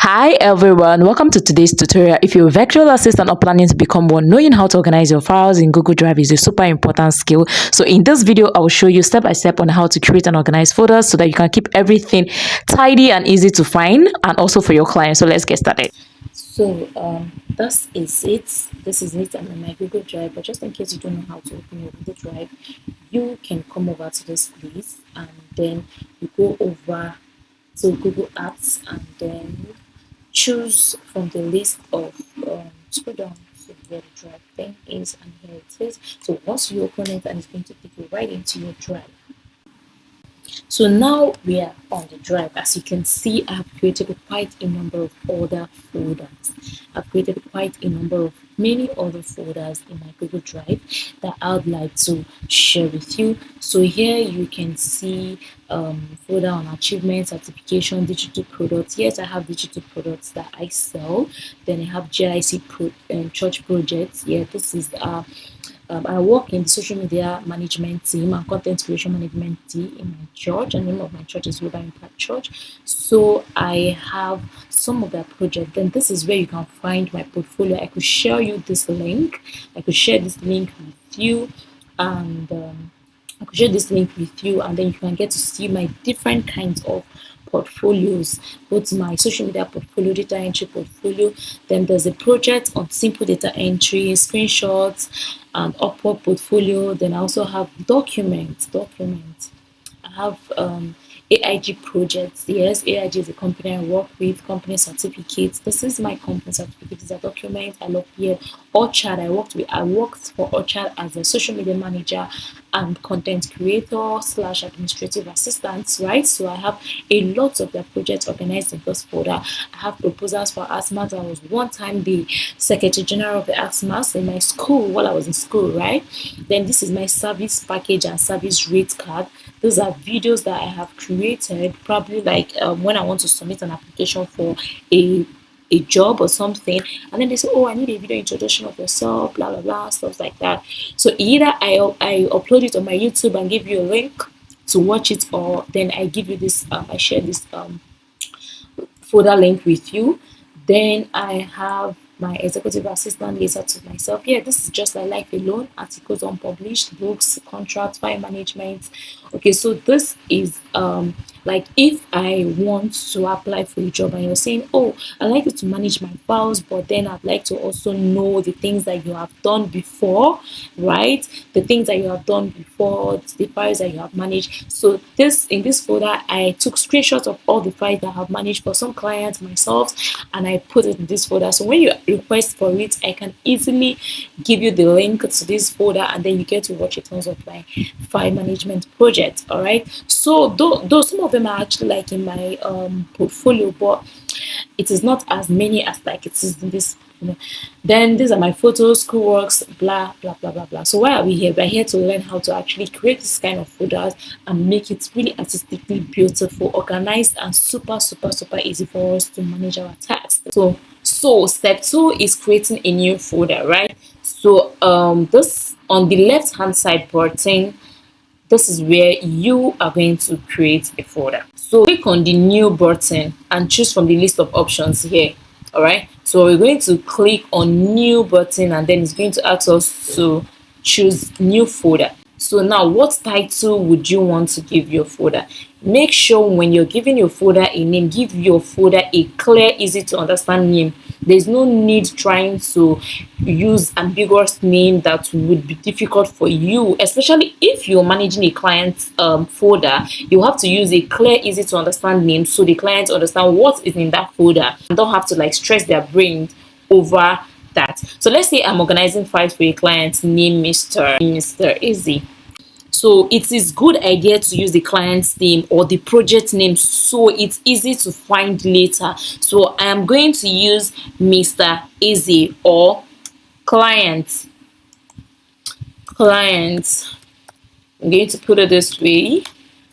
Hi everyone, welcome to today's tutorial. If you're a virtual assistant or planning to become one, knowing how to organize your files in Google Drive is a super important skill. So in this video, I will show you step by step on how to create and organize folders so that you can keep everything tidy and easy to find, and also for your clients. So let's get started. This is it. This is it. I'm in my Google Drive, but just in case you don't know how to open your Google Drive, you can come over to this place and then you go over to Google Apps and then choose from the list of scroll down to where the drive thing is, and here it is. So once you open it, and it's going to take you right into your drive. So now we are on the drive. As you can see, I have created quite a number of other folders. I've created quite a number of many other folders in my Google Drive that I would like to share with you. So here you can see folder on achievement, certification, digital products. Yes, I have digital products that I sell. Then I have GIC church projects. Yeah, this is I work in the social media management team and content creation management team in my church, and the name of my church is Global Impact Church. So I have some of that project. Then this is where you can find my portfolio. I could share you this link. I could share this link with you, and I could share this link with you, and then you can get to see my different kinds of portfolios, both my social media portfolio, data entry portfolio. Then there's a project on simple data entry, screenshots, and Upwork portfolio. Then I also have documents. I have AIG projects. Yes, AIG is a company I work with, company certificates. This is my company certificate. It's a document. I love here. Orchard, I worked for Orchard as a social media manager and content creator slash administrative assistant, right? So I have a lot of their projects organized in this folder. I have proposals for ASMAs. I was one time the Secretary General of the ASMAs in my school while I was in school, right? Then this is my service package and service rate card. Those are videos that I have created, probably like when I want to submit an application for a job or something, and then they say, oh, I need a video introduction of yourself, blah blah blah, stuff like that. So either I upload it on my YouTube and give you a link to watch it, or then I give you this I share this folder link with you. Then I have my executive assistant later to myself. Yeah, this is just like life alone, articles unpublished, books, contracts, file management. Okay, so this is like if I want to apply for a job and you're saying, oh, I like you to manage my files, but then I'd like to also know the things that you have done before, right? The things that you have done before, the files that you have managed. So this in this folder, I took screenshots of all the files that I have managed for some clients myself, and I put it in this folder. So when you request for it, I can easily give you the link to this folder, and then you get to watch it tons of my file management project. All right. So though some of them are actually like in my portfolio, but it is not as many as like it is in this. Then these are my photos, schoolworks, blah blah blah blah blah. So why are we here? We're here to learn how to actually create this kind of folders and make it really artistically beautiful, organized, and super easy for us to manage our tasks. So step two is creating a new folder, right? So this on the left hand side button, this is where you are going to create a folder. So click on the new button and choose from the list of options here. All right, so we're going to click on new button, and then it's going to ask us to choose new folder. So now what title would you want to give your folder? Make sure when you're giving your folder a name, give your folder a clear, easy to understand name. There's no need trying to use ambiguous name that would be difficult for you, especially if you're managing a client's folder. You have to use a clear, easy to understand name so the clients understand what is in that folder and don't have to like stress their brain over that. So let's say I'm organizing files for a client named Mr. Easy. So it is good idea to use the client's name or the project name so it's easy to find later. So I am going to use Mr. Easy or client. I'm going to put it this way.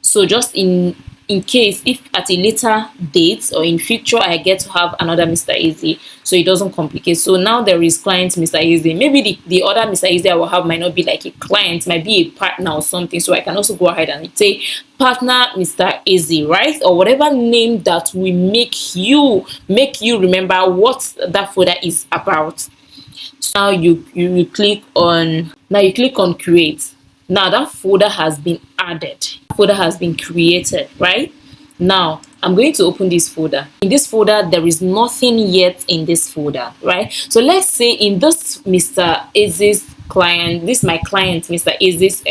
So just in in case if at a later date or in future I get to have another Mr. Easy, so it doesn't complicate. So now there is client Mr. Easy. Maybe the other Mr. Easy I will have might not be like a client, might be a partner or something. So I can also go ahead and say partner Mr. Easy, right? Or whatever name that will make you remember what that folder is about. So now you click on create. Now that folder has been added, folder has been created, right? Now I'm going to open this folder. In this folder there is nothing yet in this folder, right? So let's say in this Mr. Easy's client, this is my client Mr. Easy's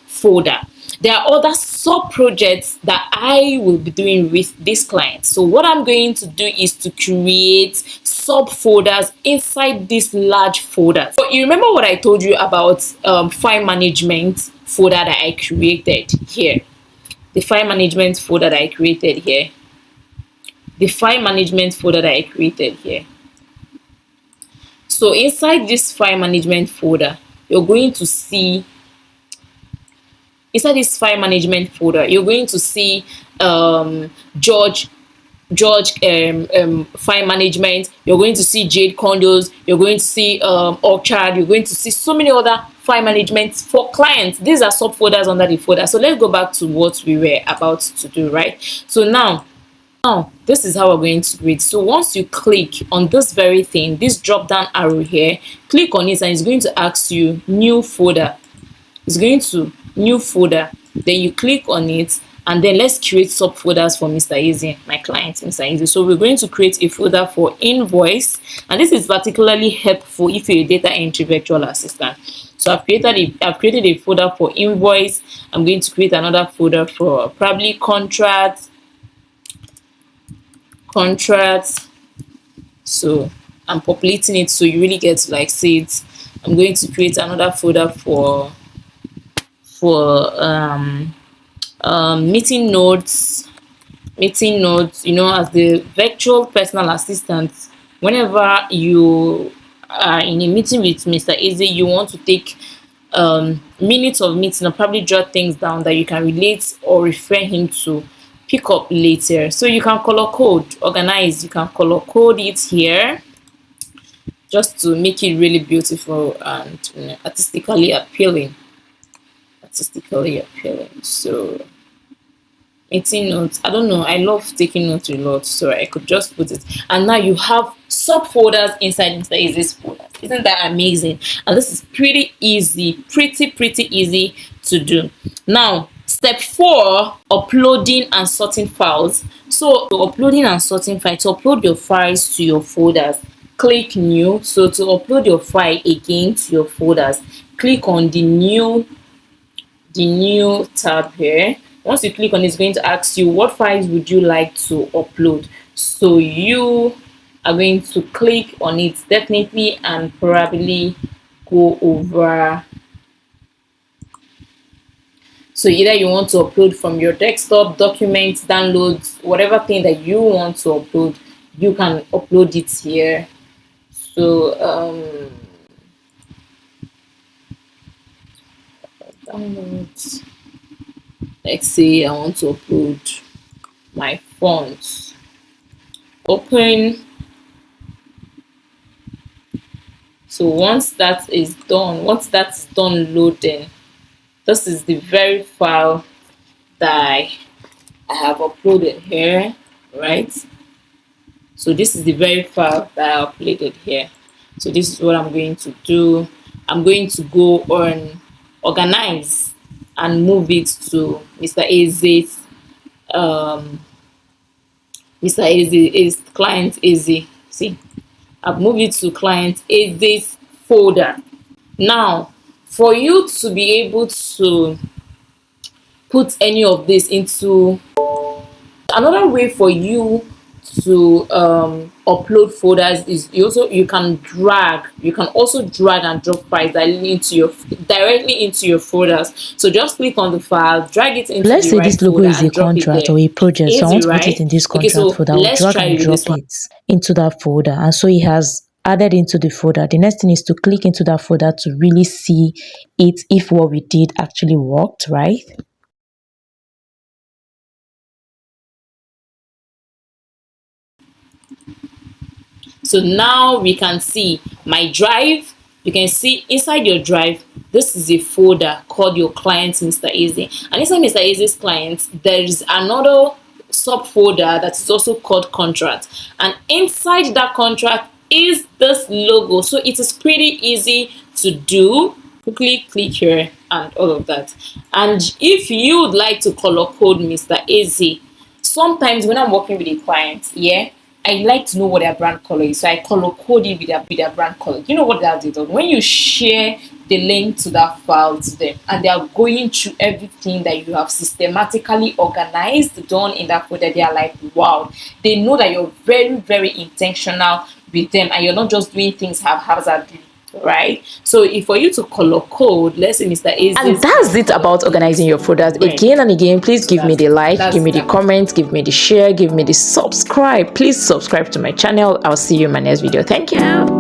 folder, there are other sub projects that I will be doing with this client. So what I'm going to do is to create subfolders inside this large folder. So you remember what I told you about file management folder that I created here? The file management folder that I created here. The file management folder that I created here. So inside this file management folder, you're going to see inside this file management folder, you're going to see George file management. You're going to see Jade condos. You're going to see Orchard. You're going to see so many other file management for clients. These are subfolders under the folder. So let's go back to what we were about to do, right? So now this is how we're going to create. So once you click on this very thing, this drop down arrow here, click on it and it's going to ask you new folder. It's going to new folder, then you click on it, and then let's create subfolders for Mr. Easy, my client Mr. Easy. So we're going to create a folder for invoice, and this is particularly helpful if you're a data entry virtual assistant. So I've created a folder for invoice. I'm going to create another folder for probably contracts. So I'm populating it so you really get to like see it. I'm going to create another folder for meeting notes. You know, as the virtual personal assistant, whenever you are in a meeting with Mr. Easy, you want to take minutes of meeting or probably jot things down that you can relate or refer him to pick up later. So you can color code, organize, you can color code it here just to make it really beautiful and, you know, artistically appealing. So meeting notes, I don't know, I love taking notes a lot, so I could just put it, and now you have subfolders inside Mr. Easy's folder. Isn't that amazing? And this is pretty easy, pretty easy to do. Now step 4, uploading and sorting files. So uploading and sorting files, to upload your files to your folders, click new. So to upload your file again to your folders, click on the new tab here. Once you click on it, it's going to ask you what files would you like to upload. So you are going to click on it definitely and probably go over. So either you want to upload from your desktop, documents, downloads, whatever thing that you want to upload, you can upload it here. So downloads. Let's say I want to upload my fonts. Open. So once that is done loading, this is the very file that I have uploaded here, right? So this is the very file that I uploaded here. So this is what I'm going to do. I'm going to go on organize and move it to Mr. Easy's client Easy. See, I've moved it to client Easy's folder. Now for you to be able to put any of this into another way for you to upload folders is you can also drag and drop files directly into your folders. So just click on the file, drag it into Let's the say right this logo folder is a and drop it contract there. or a project, so I want to put it in this Okay, contract so folder. I'll let's drag try and with drop this one. it into that folder, and so it has added into the folder. The next thing is to click into that folder to really see it if what we did actually worked, right? So now we can see my drive. You can see inside your drive, this is a folder called your client Mr. Easy. And inside Mr. Easy's client, there is another subfolder that is also called contract. And inside that contract is this logo. So it is pretty easy to do. Quickly click here and all of that. And if you would like to color code Mr. Easy, sometimes when I'm working with a client, yeah, I like to know what their brand color is. So I color code it with their brand color. You know what that is? When you share the link to that file to them and they are going through everything that you have systematically organized, done in that folder, they are like, wow, they know that you're very, very intentional with them and you're not just doing things haphazardly. Right, so if for you to color code, let's say Mr. Aziz, and that's it about organizing your folders. Again and again, please give me the like, give me the comment, give me the share, give me the subscribe. Please subscribe to my channel. I'll see you in my next video. Thank you.